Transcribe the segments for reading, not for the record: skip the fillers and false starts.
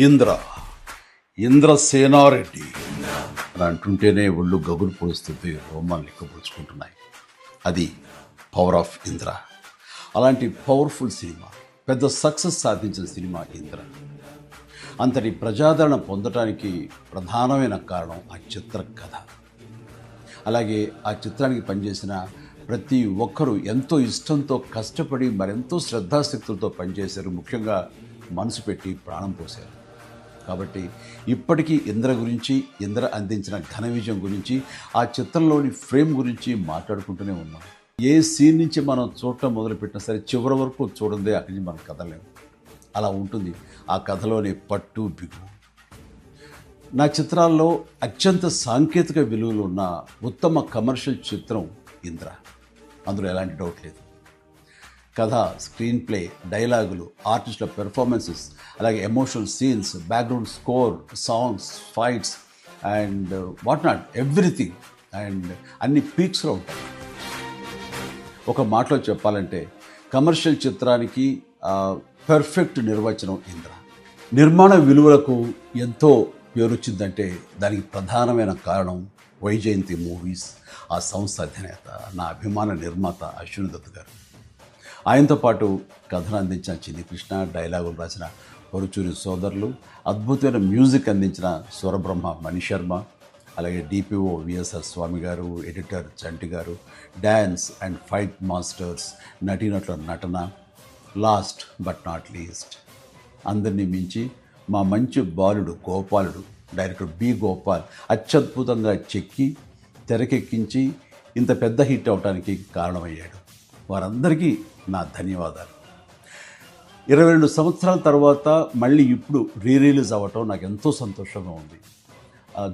ఇంద్ర ఇంద్రసేనారెడ్డి అని అంటుంటేనే ఒళ్ళు గగురు పొడుస్తుంది, రోమాలు లెక్కపరుచుకుంటున్నాయి. అది పవర్ ఆఫ్ ఇంద్ర. అలాంటి పవర్ఫుల్ సినిమా, పెద్ద సక్సెస్ సాధించిన సినిమా ఇంద్ర. అంతటి ప్రజాదరణ పొందటానికి ప్రధానమైన కారణం ఆ చిత్ర కథ. అలాగే ఆ చిత్రానికి పనిచేసిన ప్రతి ఒక్కరూ ఎంతో ఇష్టంతో కష్టపడి మరెంతో శ్రద్ధాశక్తులతో పనిచేశారు. ముఖ్యంగా మనసు పెట్టి ప్రాణం పోశారు. కాబట్టి ఇప్పటికీ ఇంద్ర గురించి, ఇంద్ర అందించిన ఘన విజయం గురించి, ఆ చిత్రంలోని ఫ్రేమ్ గురించి మాట్లాడుకుంటూనే ఉన్నాం. ఏ సీన్ నుంచి మనం చూడటం మొదలుపెట్టినా సరే చివరి వరకు చూడందే అక్కడి నుంచి మనం కదలేము. అలా ఉంటుంది ఆ కథలోని పట్టు బిగువు. నా చిత్రాల్లో అత్యంత సాంకేతిక విలువలు ఉన్న ఉత్తమ కమర్షియల్ చిత్రం ఇంద్ర. అందులో ఎలాంటి డౌట్ లేదు. కథ, స్క్రీన్ ప్లే, డైలాగులు, ఆర్టిస్టుల పెర్ఫార్మెన్సెస్, అలాగే emotional scenes, background score, songs, fights and what not, everything. And అన్ని పీక్స్లో ఉంటాయి. ఒక మాటలో చెప్పాలంటే కమర్షియల్ చిత్రానికి పర్ఫెక్ట్ నిర్వచనం ఇంద్ర. నిర్మాణ విలువలకు ఎంతో పేరొచ్చిందంటే దానికి ప్రధానమైన కారణం వైజయంతి మూవీస్, ఆ సంస్థ అధినేత, నా అభిమాన నిర్మాత అశ్విని దత్ గారు. ఆయనతో పాటు కథను అందించిన చిన్ని కృష్ణ, డైలాగులు రాసిన పరుచూరి సోదరులు, అద్భుతమైన మ్యూజిక్ అందించిన స్వరబ్రహ్మ మణిశర్మ, అలాగే డిపిఓ విఎస్ఆర్ స్వామి గారు, ఎడిటర్ చంటి గారు, డ్యాన్స్ అండ్ ఫైట్ మాస్టర్స్, నటీనటుల నటన, లాస్ట్ బట్ నాట్ లీస్ట్ అందరినీ మించి మా మంచి బాలుడు గోపాలుడు, డైరెక్టర్ బి గోపాల్ అత్యద్భుతంగా చెక్కి తెరకెక్కించి ఇంత పెద్ద హిట్ అవడానికి కారణమయ్యాడు. వారందరికీ నా ధన్యవాదాలు. 22 సంవత్సరాల తర్వాత మళ్ళీ ఇప్పుడు రిలీజ్ అవ్వటం నాకు ఎంతో సంతోషంగా ఉంది.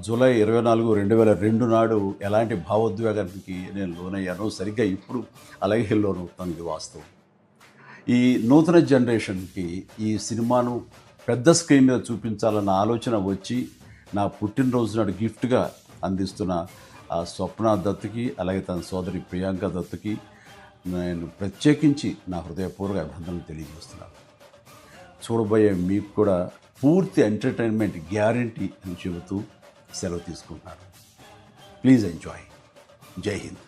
జూలై 24, 2002 నాడు ఎలాంటి భావోద్వేగానికి నేను లోనయ్యానో సరిగ్గా ఇప్పుడు అలాగే లోనవుతాను. ఇది వాస్తవం. ఈ నూతన జనరేషన్కి ఈ సినిమాను పెద్ద స్క్రీన్ మీద చూపించాలన్న ఆలోచన వచ్చి నా పుట్టినరోజు నాడు గిఫ్ట్గా అందిస్తున్న స్వప్న దత్తుకి, అలాగే తన సోదరి ప్రియాంక దత్తుకి నేను ప్రత్యేకించి నా హృదయపూర్వక అభినందనలు తెలియజేస్తున్నాను. చూడబోయే మీకు కూడా పూర్తి ఎంటర్టైన్మెంట్ గ్యారంటీ అని చెబుతూ సెలవు తీసుకుంటున్నాను. Please enjoy. జై హింద్.